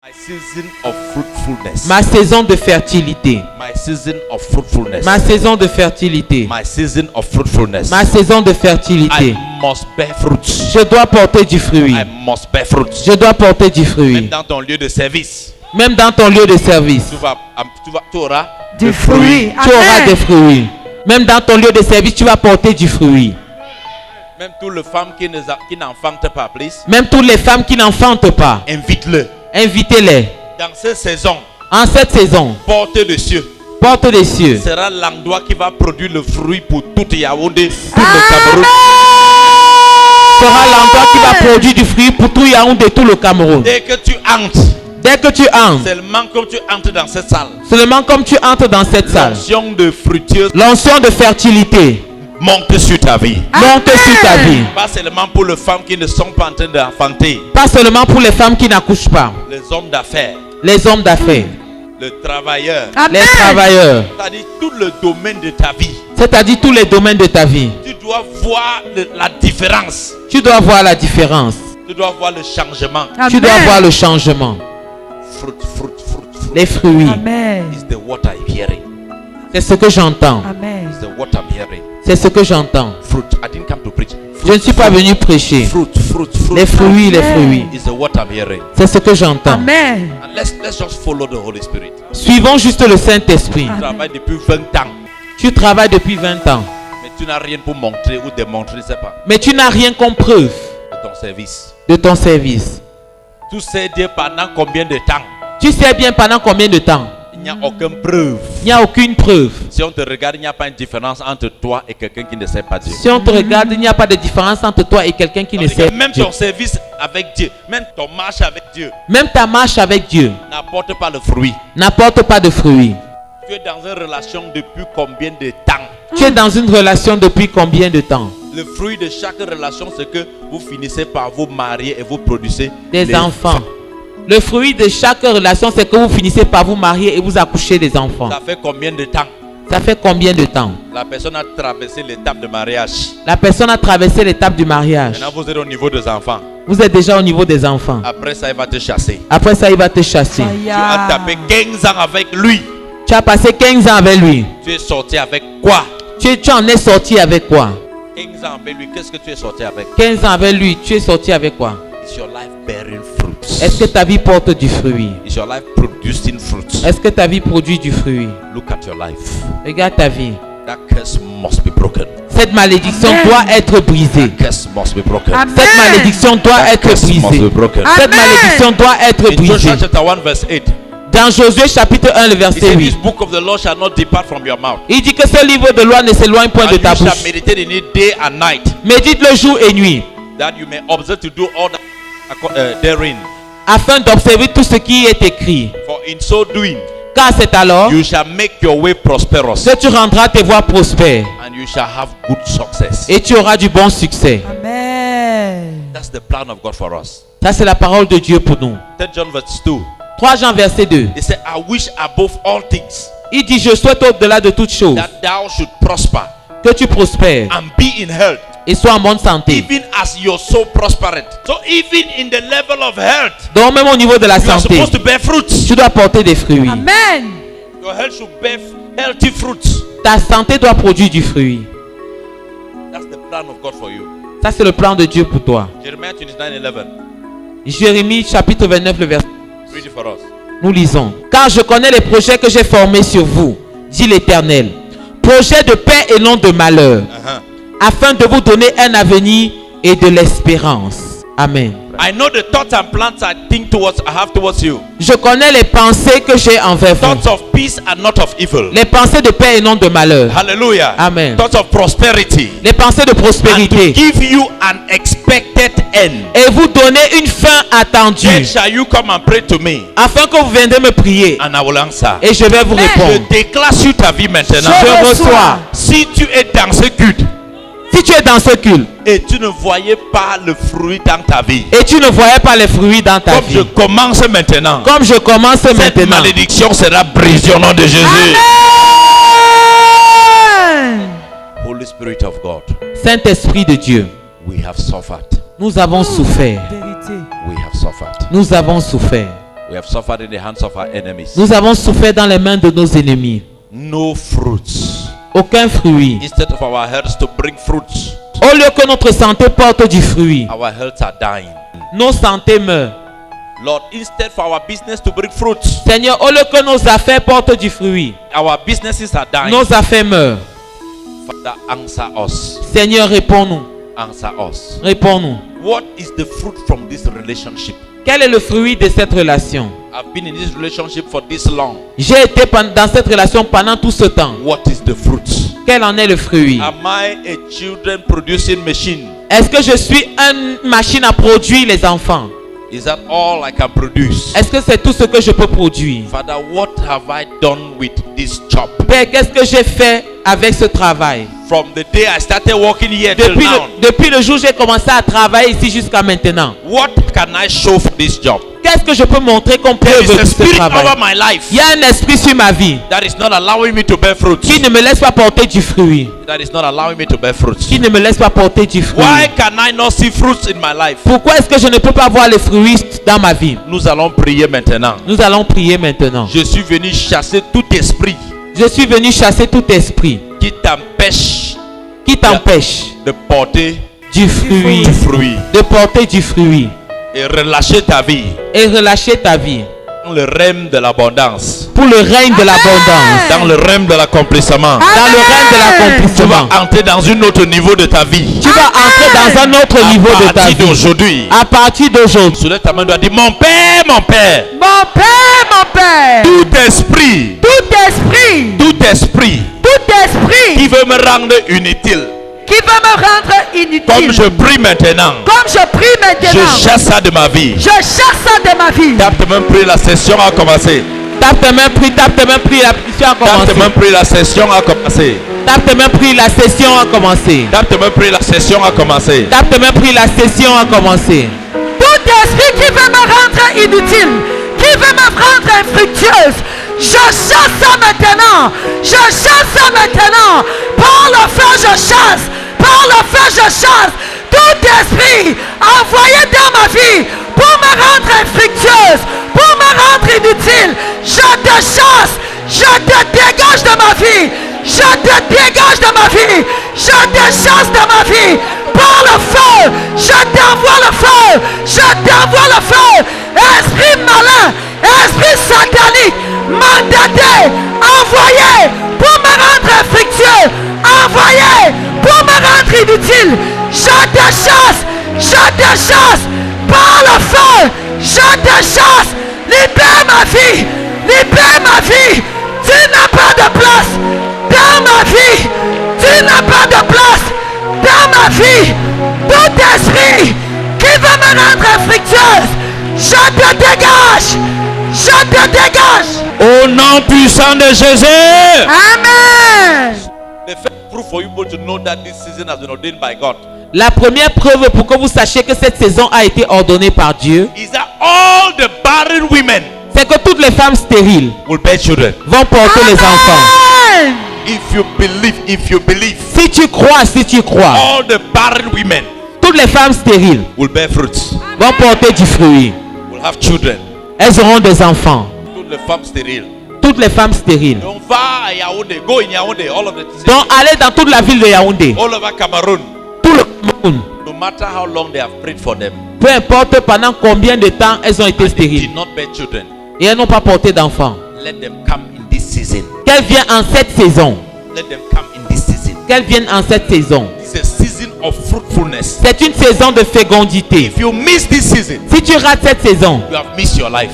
My season of fruitfulness. Ma saison de fertilité. My season of fruitfulness. Ma saison de fertilité. My season of fruitfulness. Ma saison de fertilité. I must bear fruits. Je dois porter du fruit. I must bear fruits. Je dois porter du Même fruit. dans ton lieu de service, Même dans ton lieu de service, tu auras Du fruit. tu auras Amen. des fruits. Même dans ton lieu de service, tu vas porter du fruit. Même toutes les femmes qui n'enfantent pas, please, Même toutes les femmes qui n'enfantent pas, invite-le. invitez-les. Dans cette saison, En cette saison, porte des cieux porte des cieux sera l'endroit qui va produire le fruit pour tout Yaoundé, tout le Cameroun. sera l'endroit qui va produire du fruit pour tout Yaoundé et tout le Cameroun. Dès que tu entres, Dès que tu entres, seulement comme tu entres dans cette salle, seulement comme tu entres dans cette salle, l'onction de fructueuse l'onction de fertilité monte sur ta vie. monte sur ta vie. Pas seulement pour les femmes qui ne sont pas en train d'enfanter, Pas seulement pour les femmes qui n'accouchent pas, les hommes d'affaires, les hommes d'affaires, les travailleurs, les Amen. travailleurs, c'est-à-dire tout le domaine de ta vie. c'est-à-dire tous les domaines de ta vie. Tu dois voir la différence. Tu dois voir la différence. Tu dois voir le changement. Tu dois voir le changement. Fruit, fruit, fruit, fruit. Les fruits. Amen. Is the what I'm hearing. C'est ce que j'entends. Amen. Is the what I'm hearing. C'est ce que j'entends. Fruit. I didn't come to preach. Je ne suis pas venu prêcher. Fruit, fruit, fruit. Les fruits, les Amen. fruits. Is the what I'm hearing. C'est ce que j'entends. Amen. And let's just follow the Holy Spirit. Suivons juste le Saint-Esprit. Tu travailles depuis 20 ans, Tu travailles depuis 20 ans, mais tu n'as rien pour montrer ou démontrer, je sais pas, mais tu n'as rien comme preuve de ton service. de ton service. Tu sais dire pendant combien de temps. Tu sais bien pendant combien de temps. Il n'y a aucune preuve. Il n'y a aucune preuve. Si on te regarde, il n'y a pas une différence entre toi et quelqu'un qui ne sait pas Dieu. Si on te regarde, il n'y a pas de différence entre toi et quelqu'un qui ne C'est-à-dire sait que même Dieu. ton service avec Dieu, même ton marche avec Dieu, Même ta marche avec Dieu n'apporte pas le fruit. n'apporte pas de fruits. Tu es dans une relation depuis combien de temps? Tu es dans une relation depuis combien de temps? Le fruit de chaque relation, c'est que vous finissez par vous marier et vous produisez Des enfants. Le fruit de chaque relation, c'est que vous finissez par vous marier et vous accouchez des enfants. Ça fait combien de temps? Ça fait combien de temps? La personne a traversé l'étape de mariage. La personne a traversé l'étape du mariage. Maintenant, vous êtes au niveau des enfants. Vous êtes déjà au niveau des enfants. Après ça, il va te chasser. Après ça, il va te chasser. Tu as tapé 15 ans avec lui. Tu as passé 15 ans avec lui. Tu es sorti avec quoi? Tu en es sorti avec quoi? 15 ans avec lui, qu'est-ce que tu es sorti avec? 15 ans avec lui, tu es sorti avec quoi? Is your life bearing fruits? Est-ce que ta vie porte du fruit? Is your life producing fruits? Est-ce que ta vie produit du fruit? Look at your life. Regarde ta vie. That curse must be broken. Cette malédiction Amen. doit être brisée. That curse must be broken. Amen. Cette malédiction doit That être curse must be brisée. broken. Cette Amen. malédiction doit être In Joshua brisée. chapter 1 verse 8, Dans Josué chapitre 1, le he verset said, 8. this book of the law shall not depart from your mouth. Il dit que ce livre de loi ne s'éloigne point And de you ta shall bouche. meditate in it day and night, Médite-le jour et nuit, that you may observe to do all that therein. afin d'observer tout ce qui est écrit. For in so doing, Car c'est alors you shall make your way prosperous, que tu rendras tes voies prospères and you shall have good success. et tu auras du bon succès. Amen. That's the plan of God for us. Ça, c'est la parole de Dieu pour nous. 3 John verse 2. 3 Jean verset 2. He said, I wish above all things Il dit, je souhaite au-delà de toutes choses that thou should prosper que tu prospères and be in health, et sois en bonne santé. even as your soul prospereth. So even in the level of health, Donc même au niveau de la you are santé, supposed to bear fruits. tu dois porter des fruits. Amen. Your health should bear healthy fruits. Ta santé doit produire du fruit. That's the plan of God for you. Ça, c'est le plan de Dieu pour toi. Jeremiah 29:11. Jérémie chapitre 29, le verset. Read it for us. Nous lisons. Car je connais les projets que j'ai formés sur vous, dit l'Éternel. Projets de paix et non de malheur, afin de vous donner un avenir et de l'espérance. Amen. I know the thoughts and plans I have towards you. Je connais les pensées que j'ai envers vous. Thoughts of peace and not of evil. Les pensées de paix et non de malheur. Hallelujah. Amen. Thoughts of prosperity. Les pensées de And to prospérité. give you an expected end. Et vous donner une fin Then attendue. shall you come and pray to me, Afin que vous viendrez me prier. and I will answer. Et je vais vous Amen. Je répondre. déclare sur ta vie maintenant. Je reçois. Si tu es dans ce culte Si tu es dans ce culte et tu ne voyais pas le fruit dans ta vie, et tu ne voyais pas les fruits dans ta comme je vie, commence maintenant, comme je commence cette maintenant, malédiction sera brisée au nom de Jésus. Amen. Holy Spirit of God, Saint-Esprit de Dieu, we have suffered. nous avons souffert. Vérité. We have suffered. Nous avons souffert. We have suffered in the hands of our enemies. Nous avons souffert dans les mains de nos ennemis. No fruits. Aucun fruit. Instead of our health to bring fruits, Au lieu que notre santé porte du fruit, our health are dying. nos santé meurent. Lord, instead for our business to bring fruits, Seigneur, au lieu que nos affaires portent du fruit, our businesses are dying. nos affaires meurent. Father, answer us. Seigneur, réponds-nous. Answer us. Réponds-nous. What is the fruit from this relationship? Quel est le fruit de cette relation? I've been in this relationship for this long. J'ai été dans cette relation pendant tout ce temps. What is the fruit? Quel en est le fruit? Am I a children producing machine? Est-ce que je suis une machine à produire les enfants? Is that all I can produce? Est-ce que c'est tout ce que je peux produire? Father, what have I done with this job? Père, qu'est-ce que j'ai fait avec ce travail? From the day I started working here till now, Depuis le jour où j'ai commencé à travailler ici jusqu'à maintenant, what can I show for this job? qu'est-ce que je peux montrer comme There preuve is de a ce spirit travail? over my life Il y a un esprit sur ma vie that is not allowing me to bear fruits. qui ne me laisse pas porter du fruit. That is not allowing me to bear fruits. Qui ne me laisse pas porter du fruit. Why can I not see fruits in my life? Pourquoi est-ce que je ne peux pas voir les fruits dans ma vie? Nous allons prier maintenant. Nous allons prier maintenant. Je suis venu chasser tout esprit Je suis venu chasser tout esprit qui t'empêche de porter du fruit, du fruit de porter du fruit et relâcher ta vie et relâcher ta vie dans le règne de l'abondance, pour le règne de l'abondance, dans le règne de l'accomplissement. dans le règne de Tu vas l'accomplissement. entrer dans un autre niveau de ta vie. Tu vas entrer dans un autre niveau de À ta partir vie. d'aujourd'hui, À partir d'aujourd'hui, soulève ta main, doit dire mon Père, Mon Père, tout esprit, tout esprit qui veut me rendre inutile, qui veut me rendre inutile, comme je prie maintenant, comme je prie je maintenant, chasse ça de ma vie. je chasse ça de ma vie. Tape tes mains, prie, la session a commencé. tape tes mains, prie, la session a Tape tes commencé. mains, prie, la session a commencé. Tape tes mains, prie, la session a commencé. Tape tes mains, prie, la session a commencé. Tape tes mains, prie, la session a commencé. Tout esprit qui veut me rendre inutile, qui veut me rendre infructueuse, je chasse ça maintenant. Je chasse ça maintenant. Par le feu, je chasse. Par le feu, je chasse. Tout esprit envoyé dans ma vie pour me rendre infructueuse, pour me rendre inutile, je te chasse. Je te dégage de ma vie. Je te dégage de ma vie. Je te chasse de ma vie. Par le feu, je t'envoie le feu. Je t'envoie le feu. Esprit malin, esprit satanique, mandaté, envoyé pour me rendre infructueux, envoyé pour me rendre inutile. Je te chasse. Je te chasse. Par le feu, je te chasse. Libère ma vie. Libère ma vie. Tu n'as pas de place dans ma vie. Tu n'as pas de place dans ma vie. Tout esprit qui veut me rendre infructueuse, je te dégage. Je te dégage. Au nom puissant de Jésus. Amen. The first proof for you both to know that this season has been ordained by God La première preuve pour que vous sachiez que cette saison a été ordonnée par Dieu, is that all the barren women c'est que toutes les femmes stériles will bear children. vont porter les enfants. Amen. If you believe, Si tu crois, all the barren women toutes les femmes stériles will bear fruits, vont porter du fruit. will have children. Elles auront des enfants. Toutes les femmes stériles. Toutes les femmes stériles. Don't va à Yaoundé, go in Yaoundé, all of the Donc allez dans toute la ville de Yaoundé, all over Cameroon. tout le Cameroun. No matter how long they have prayed for them, Peu importe pendant combien de temps elles ont été they stériles did not bear children. et elles n'ont pas porté d'enfants. Let them come in this season. Qu'elles viennent en cette saison. Let them come in this season. Qu'elles viennent en cette saison. It's a season of fruitfulness. C'est une saison de fécondité. If you miss this season, Si tu rates cette saison, you have missed your life.